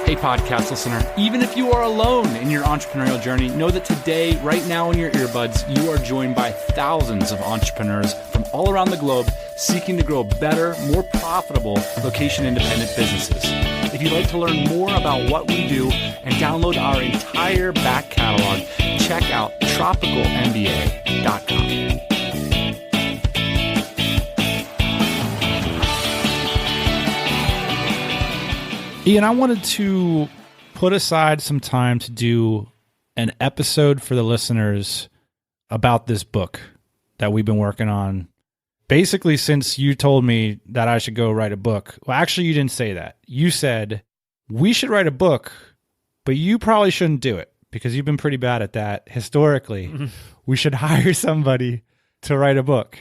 Hey, podcast listener, even if you are alone in your entrepreneurial journey, know that today, right now in your earbuds, you are joined by thousands of entrepreneurs from all around the globe seeking to grow better, more profitable, location-independent businesses. If you'd like to learn more about what we do and download our entire back catalog, check out TropicalMBA.com. Ian, I wanted to put aside some time to do an episode for the listeners about this book that we've been working on. Basically, since you told me that I should go write a book. Well, actually, you didn't say that. You said, we should write a book, but you probably shouldn't do it because you've been pretty bad at that historically. Mm-hmm. We should hire somebody to write a book.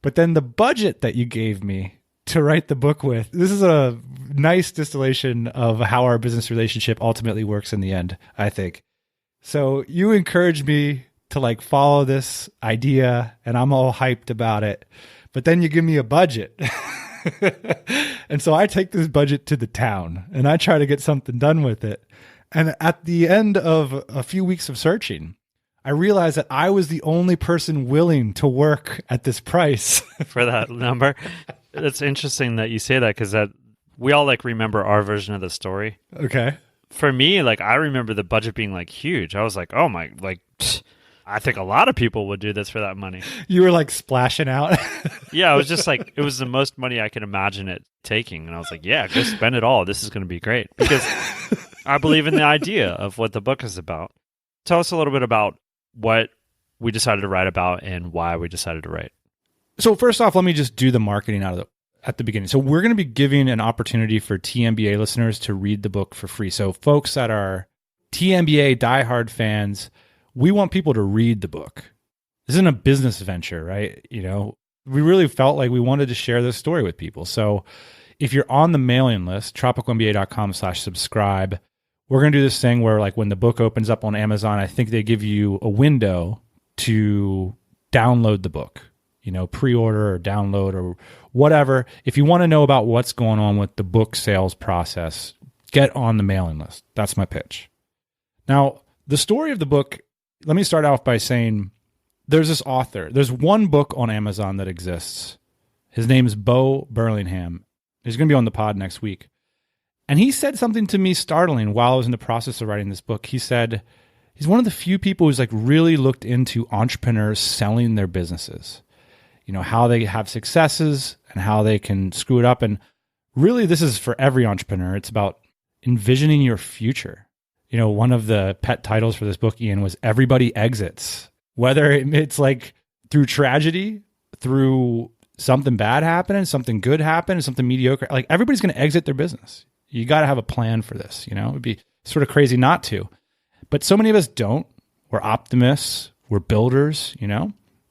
But then the budget that you gave me to write the book with, this is a nice distillation of how our business relationship ultimately works in the end, I think. So you encouraged me to follow this idea and I'm all hyped about it, but then you give me a budget. And so I take this budget to the town and I try to get something done with it. And at the end of a few weeks of searching, I realized that I was the only person willing to work at this price. For that number. It's interesting that you say that because we all remember our version of the story. Okay. For me, I remember the budget being huge. I was like, oh my, I think a lot of people would do this for that money. You were splashing out. Yeah, it was just it was the most money I could imagine it taking. And I was like, yeah, go spend it all. This is going to be great. Because I believe in the idea of what the book is about. Tell us a little bit about what we decided to write about and why we decided to write. So first off, let me just do the marketing at the beginning. So we're going to be giving an opportunity for TMBA listeners to read the book for free. So folks that are TMBA diehard fans, we want people to read the book. This isn't a business venture, right? We really felt like we wanted to share this story with people. So if you're on the mailing list, TropicalMBA.com/subscribe, we're going to do this thing where when the book opens up on Amazon, I think they give you a window to download the book. Pre-order or download or whatever. If you want to know about what's going on with the book sales process, get on the mailing list. That's my pitch. Now, the story of the book, let me start off by saying there's this author. There's one book on Amazon that exists. His name is Bo Burlingham. He's going to be on the pod next week. And he said something to me startling while I was in the process of writing this book. He said he's one of the few people who's really looked into entrepreneurs selling their businesses. How they have successes and how they can screw it up. And really, this is for every entrepreneur. It's about envisioning your future. One of the pet titles for this book, Ian, was Everybody Exits. Whether it's through tragedy, through something bad happening, something good happening, something mediocre, everybody's going to exit their business. You got to have a plan for this. It would be sort of crazy not to. But so many of us don't. We're optimists. We're builders,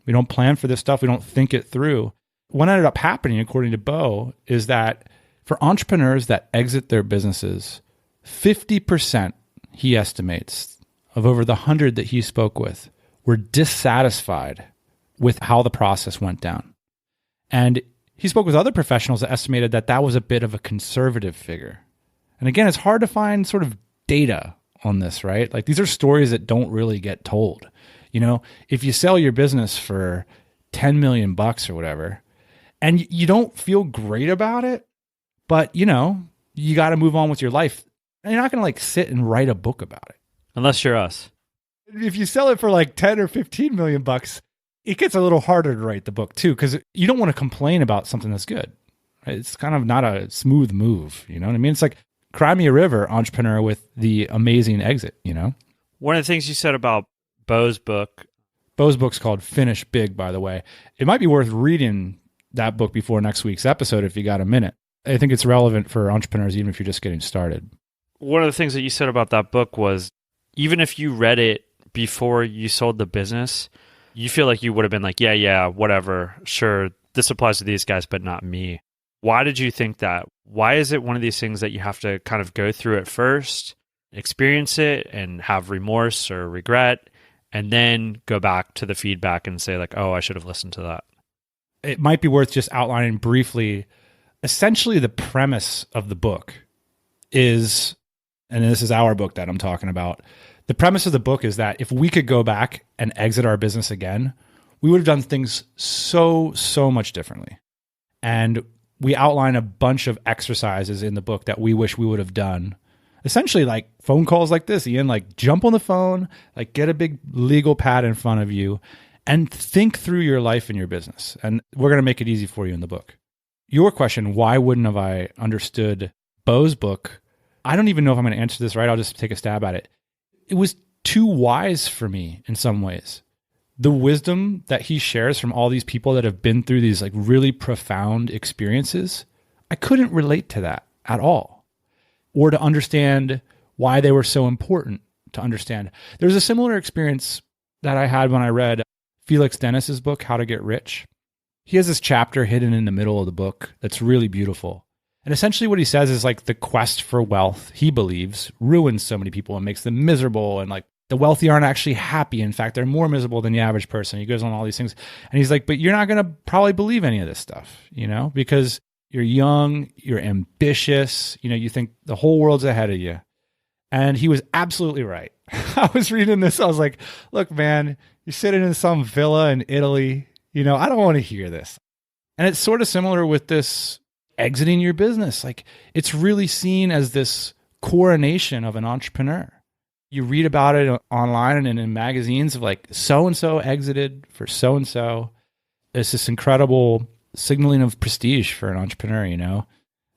We don't plan for this stuff. We don't think it through. What ended up happening, according to Bo, is that for entrepreneurs that exit their businesses, 50%, he estimates, of over the 100 that he spoke with, were dissatisfied with how the process went down. And he spoke with other professionals that estimated that that was a bit of a conservative figure. And again, it's hard to find sort of data on this, right? These are stories that don't really get told. If you sell your business for $10 million or whatever, and you don't feel great about it, but you got to move on with your life. And you're not going to sit and write a book about it. Unless you're us. If you sell it for 10 or 15 million bucks, it gets a little harder to write the book too, because you don't want to complain about something that's good. Right? It's kind of not a smooth move. You know what I mean? It's like Cry Me a River entrepreneur with the amazing exit, One of the things you said about Bo's book's called Finish Big, by the way. It might be worth reading that book before next week's episode if you got a minute. I think it's relevant for entrepreneurs, even if you're just getting started. One of the things that you said about that book was, even if you read it before you sold the business, you feel like you would have been yeah, whatever, sure, this applies to these guys, but not me. Why did you think that? Why is it one of these things that you have to kind of go through it first, experience it, and have remorse or regret, and then go back to the feedback and say oh, I should have listened to that? It might be worth just outlining briefly. Essentially, the premise of the book is and this is our book that I'm talking about. The premise of the book is that if we could go back and exit our business again, we would have done things so much differently. And we outline a bunch of exercises in the book that we wish we would have done. Essentially like phone calls like this, Ian, like jump on the phone, like get a big legal pad in front of you and think through your life and your business. And we're going to make it easy for you in the book. Your question, why wouldn't have I understood Bo's book? I don't even know if I'm going to answer this right. I'll just take a stab at it. It was too wise for me in some ways. The wisdom that he shares from all these people that have been through these like really profound experiences, I couldn't relate to that at all, or to understand why they were so important to understand. There's a similar experience that I had when I read Felix Dennis's book, How to Get Rich. He has this chapter hidden in the middle of the book that's really beautiful. And essentially what he says is like the quest for wealth, he believes, ruins so many people and makes them miserable, and like the wealthy aren't actually happy. In fact, they're more miserable than the average person. He goes on all these things. And he's like, but you're not going to probably believe any of this stuff, because you're young, you're ambitious, you think the whole world's ahead of you. And he was absolutely right. I was reading this. I was like, look, man, you're sitting in some villa in Italy. I don't want to hear this. And it's sort of similar with this exiting your business. Like it's really seen as this coronation of an entrepreneur. You read about it online and in magazines of like so-and-so exited for so-and-so. It's this incredible signaling of prestige for an entrepreneur,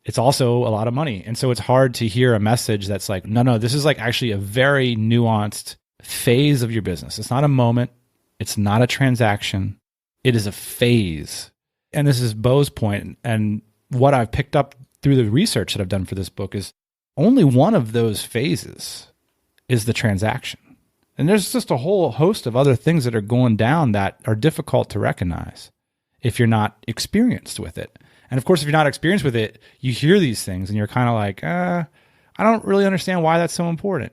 It's also a lot of money. And so it's hard to hear a message that's like, no, this is like actually a very nuanced phase of your business. It's not a moment. It's not a transaction. It is a phase. And this is Bo's point. And what I've picked up through the research that I've done for this book is only one of those phases is the transaction. And there's just a whole host of other things that are going down that are difficult to recognize if you're not experienced with it. And of course, if you're not experienced with it, you hear these things and you're kind of like, I don't really understand why that's so important,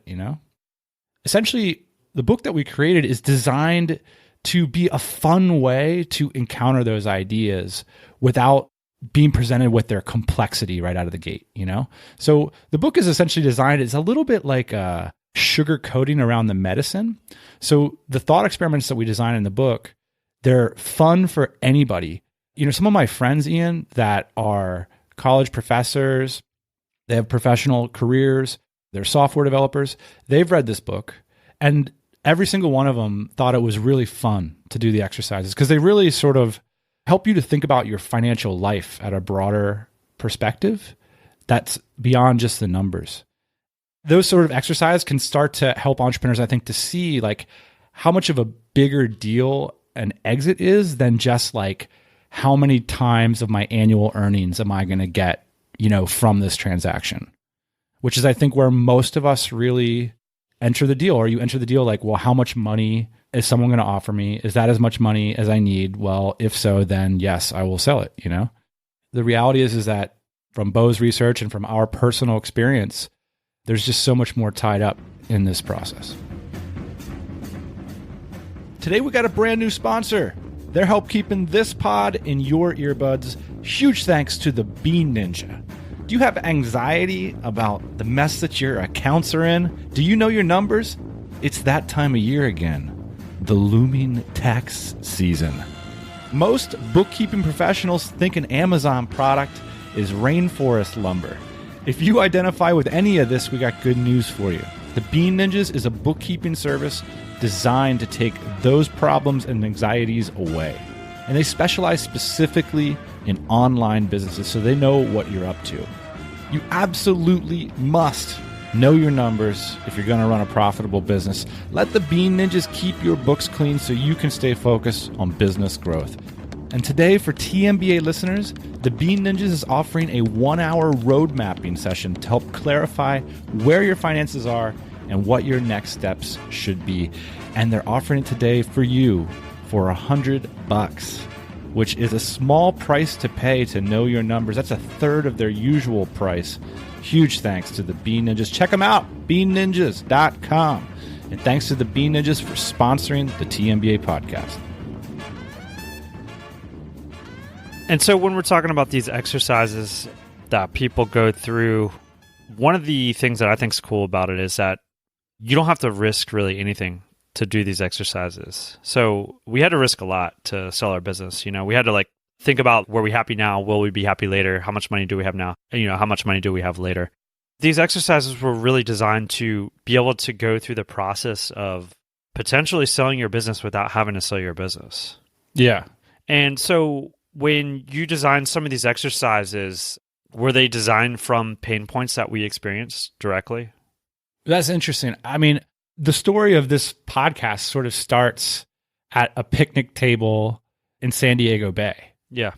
Essentially, the book that we created is designed to be a fun way to encounter those ideas without being presented with their complexity right out of the gate, So the book is essentially designed, it's a little bit like a sugar coating around the medicine. So the thought experiments that we design in the book, they're fun for anybody. Some of my friends, Ian, that are college professors, they have professional careers, they're software developers, they've read this book, and every single one of them thought it was really fun to do the exercises because they really sort of help you to think about your financial life at a broader perspective that's beyond just the numbers. Those sort of exercises can start to help entrepreneurs, I think, to see like how much of a bigger deal an exit is than just like how many times of my annual earnings am I going to get, from this transaction, which is, I think, where most of us really enter the deal. Or you enter the deal like, well, how much money is someone going to offer me? Is that as much money as I need? Well, if so, then yes, I will sell it. The reality is that from Bo's research and from our personal experience, there's just so much more tied up in this process. Today, we got a brand new sponsor. Their help keeping this pod in your earbuds. Huge thanks to the Bean Ninja. Do you have anxiety about the mess that your accounts are in? Do you know your numbers? It's that time of year again. The looming tax season. Most bookkeeping professionals think an Amazon product is rainforest lumber. If you identify with any of this, we got good news for you. The Bean Ninjas is a bookkeeping service designed to take those problems and anxieties away. And they specialize specifically in online businesses, so they know what you're up to. You absolutely must know your numbers if you're going to run a profitable business. Let the Bean Ninjas keep your books clean so you can stay focused on business growth. And today, for TMBA listeners, the Bean Ninjas is offering a 1-hour road mapping session to help clarify where your finances are and what your next steps should be. And they're offering it today for you for $100, which is a small price to pay to know your numbers. That's a third of their usual price. Huge thanks to the Bean Ninjas. Check them out, beanninjas.com. And thanks to the Bean Ninjas for sponsoring the TMBA podcast. And so when we're talking about these exercises that people go through one of the things that I think is cool about it is that you don't have to risk really anything to do these exercises. So we had to risk a lot to sell our business. We had to like think about, were we happy now? Will we be happy later? How much money do we have now? And, how much money do we have later? These exercises were really designed to be able to go through the process of potentially selling your business without having to sell your business. Yeah. And so when you design some of these exercises, were they designed from pain points that we experienced directly? That's interesting. I mean, the story of this podcast sort of starts at a picnic table in San Diego Bay. Yeah.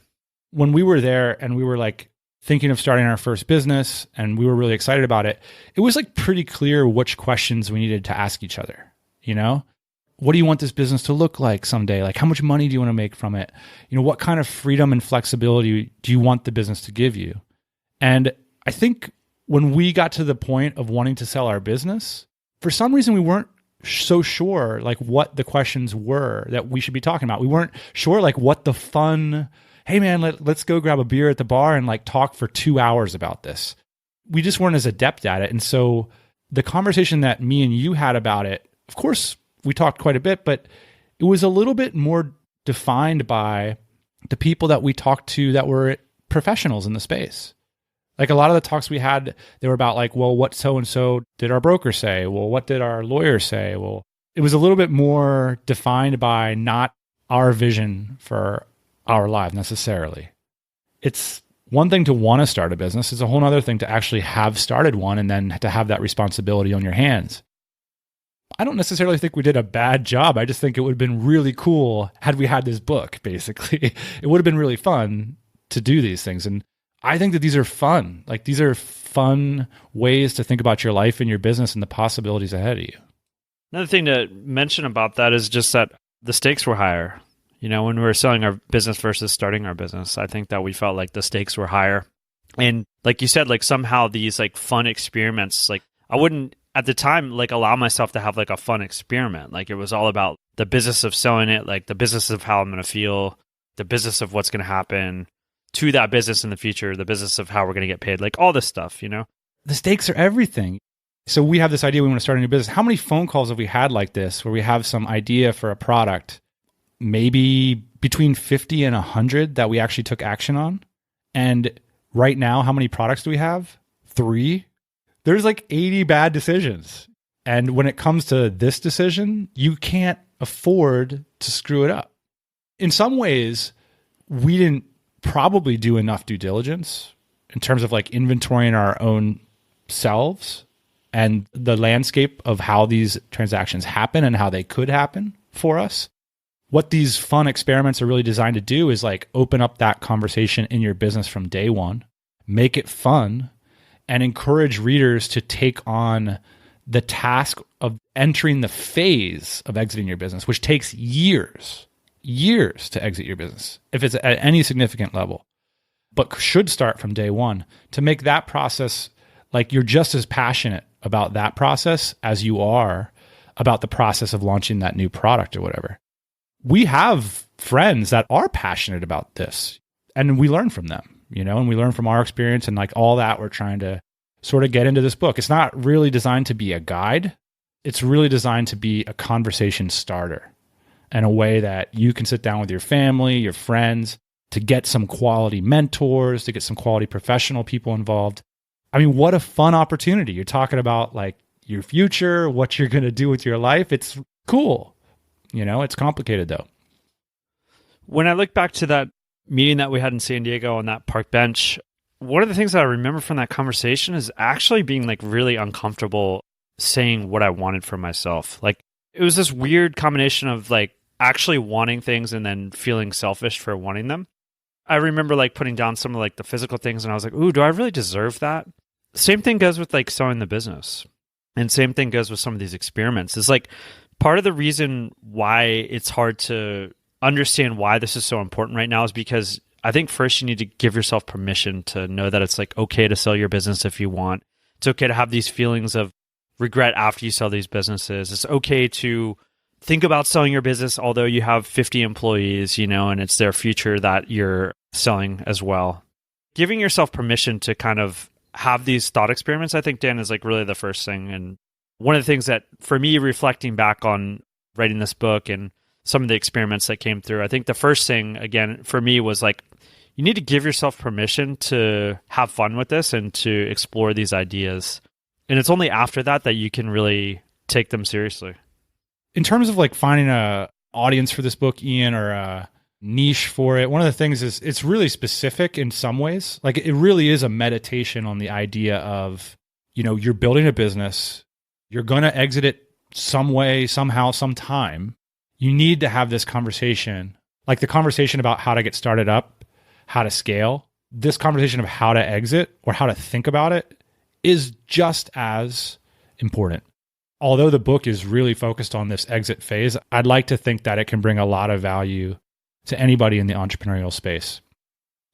When we were there and we were like thinking of starting our first business and we were really excited about it, it was like pretty clear which questions we needed to ask each other. What do you want this business to look like someday? Like, how much money do you want to make from it? What kind of freedom and flexibility do you want the business to give you? And I think when we got to the point of wanting to sell our business, for some reason, we weren't so sure like what the questions were that we should be talking about. We weren't sure like what the fun, hey man, let's go grab a beer at the bar and like talk for 2 hours about this. We just weren't as adept at it. And so the conversation that me and you had about it, of course, we talked quite a bit, but it was a little bit more defined by the people that we talked to that were professionals in the space. Like a lot of the talks we had, they were about like, well, what so-and-so did our broker say? Well, what did our lawyer say? Well, it was a little bit more defined by not our vision for our life necessarily. It's one thing to want to start a business. It's a whole other thing to actually have started one and then to have that responsibility on your hands. I don't necessarily think we did a bad job. I just think it would have been really cool had we had this book, basically. It would have been really fun to do these things. And I think that these are fun. Like these are fun ways to think about your life and your business and the possibilities ahead of you. Another thing to mention about that is just that the stakes were higher. When we were selling our business versus starting our business, I think that we felt like the stakes were higher. And like you said, like somehow these like fun experiments, like I wouldn't at the time like allow myself to have like a fun experiment. Like it was all about the business of selling it, like the business of how I'm going to feel, the business of what's going to happen to that business in the future, the business of how we're going to get paid, like all this stuff, The stakes are everything. So we have this idea we want to start a new business. How many phone calls have we had like this where we have some idea for a product, maybe between 50 and 100 that we actually took action on? And right now, how many products do we have? 3. There's like 80 bad decisions. And when it comes to this decision, you can't afford to screw it up. In some ways, we didn't probably do enough due diligence in terms of like inventorying our own selves and the landscape of how these transactions happen and how they could happen for us. What these fun experiments are really designed to do is like open up that conversation in your business from day one, make it fun, and encourage readers to take on the task of entering the phase of exiting your business, which takes years to exit your business, if it's at any significant level, but should start from day one to make that process like you're just as passionate about that process as you are about the process of launching that new product or whatever. We have friends that are passionate about this and we learn from them, and we learn from our experience and like all that we're trying to sort of get into this book. It's not really designed to be a guide. It's really designed to be a conversation starter and a way that you can sit down with your family, your friends, to get some quality mentors, to get some quality professional people involved. I mean, what a fun opportunity. You're talking about like your future, what you're going to do with your life. It's cool. It's complicated though. When I look back to that meeting that we had in San Diego on that park bench, one of the things that I remember from that conversation is actually being like really uncomfortable saying what I wanted for myself. Like it was this weird combination of like actually wanting things and then feeling selfish for wanting them. I remember like putting down some of like the physical things and I was like, ooh, do I really deserve that? Same thing goes with like selling the business. And same thing goes with some of these experiments. It's like part of the reason why it's hard to understand why this is so important right now is because I think first you need to give yourself permission to know that it's like okay to sell your business if you want. It's okay to have these feelings of regret after you sell these businesses. It's okay to think about selling your business, although you have 50 employees, and it's their future that you're selling as well. Giving yourself permission to kind of have these thought experiments, I think, Dan, is like really the first thing. And one of the things that, for me, reflecting back on writing this book and some of the experiments that came through, I think the first thing, again, for me was like, you need to give yourself permission to have fun with this and to explore these ideas. And it's only after that that you can really take them seriously. In terms of like finding a audience for this book, Ian, or a niche for it, one of the things is it's really specific in some ways. Like it really is a meditation on the idea of, you're building a business, you're going to exit it some way, somehow, sometime. You need to have this conversation, like the conversation about how to get started up, how to scale. This conversation of how to exit or how to think about it is just as important. Although the book is really focused on this exit phase, I'd like to think that it can bring a lot of value to anybody in the entrepreneurial space.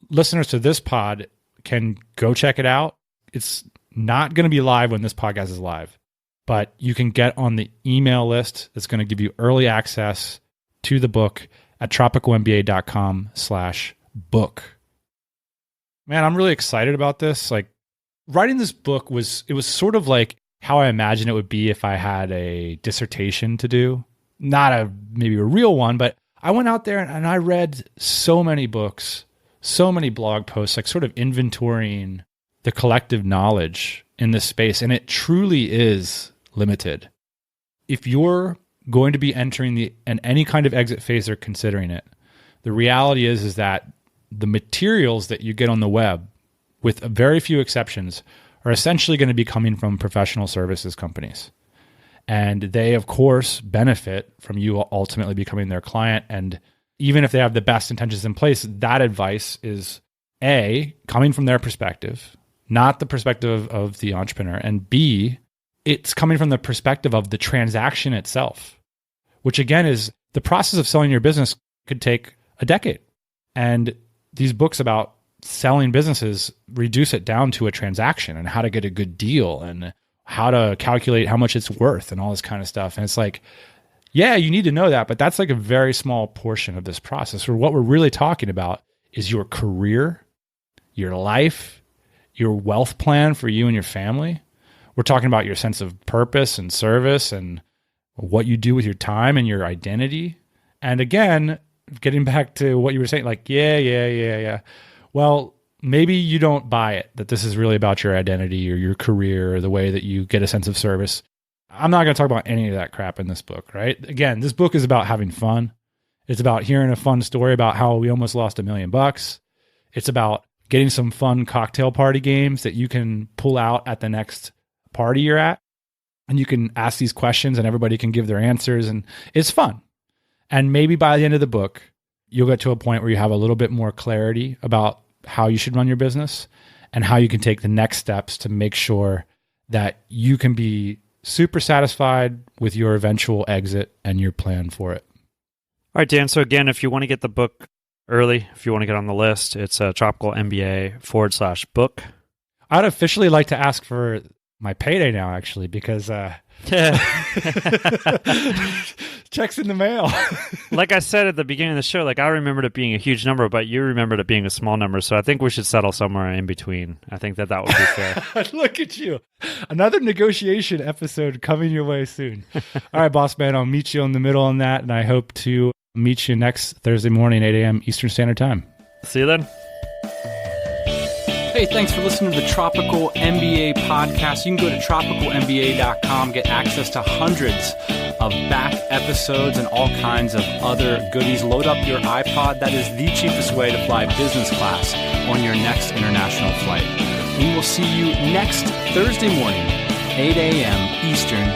Listeners to this pod can go check it out. It's not going to be live when this podcast is live, but you can get on the email list that's going to give you early access to the book at tropicalmba.com/book. Man, I'm really excited about this. Like, writing this book was sort of like how I imagine it would be if I had a dissertation to do. Not maybe a real one, but I went out there and I read so many books, so many blog posts, like sort of inventorying the collective knowledge in this space. And it truly is limited. If you're going to be entering any kind of exit phase or considering it, the reality is that the materials that you get on the web, with very few exceptions, are essentially going to be coming from professional services companies. And they, of course, benefit from you ultimately becoming their client. And even if they have the best intentions in place, that advice is A, coming from their perspective, not the perspective of the entrepreneur, and B, it's coming from the perspective of the transaction itself, which again is the process of selling your business could take a decade. And these books about selling businesses reduce it down to a transaction and how to get a good deal and how to calculate how much it's worth and all this kind of stuff. And it's like, yeah, you need to know that, but that's like a very small portion of this process. Or what we're really talking about is your career, your life, your wealth plan for you and your family. We're talking about your sense of purpose and service and what you do with your time and your identity. And again, getting back to what you were saying, like, yeah. Well, maybe you don't buy it, that this is really about your identity or your career or the way that you get a sense of service. I'm not going to talk about any of that crap in this book, right? Again, this book is about having fun. It's about hearing a fun story about how we almost lost $1 million. It's about getting some fun cocktail party games that you can pull out at the next party you're at. And you can ask these questions and everybody can give their answers. And it's fun. And maybe by the end of the book, you'll get to a point where you have a little bit more clarity about how you should run your business and how you can take the next steps to make sure that you can be super satisfied with your eventual exit and your plan for it. All right, Dan. So again, if you want to get the book early, if you want to get on the list, it's TropicalMBA431. I'd officially like to ask for my payday now, actually, because checks in the mail. Like I said at the beginning of the show, like I remembered it being a huge number, but you remembered it being a small number. So I think we should settle somewhere in between. I think that would be fair. Look at you. Another negotiation episode coming your way soon. All right, boss man, I'll meet you in the middle on that. And I hope to meet you next Thursday morning, 8 a.m. Eastern Standard Time. See you then. Hey, thanks for listening to the Tropical MBA podcast. You can go to TropicalMBA.com, get access to hundreds of back episodes and all kinds of other goodies. Load up your iPod. That is the cheapest way to fly business class on your next international flight. We will see you next Thursday morning, 8 a.m. Eastern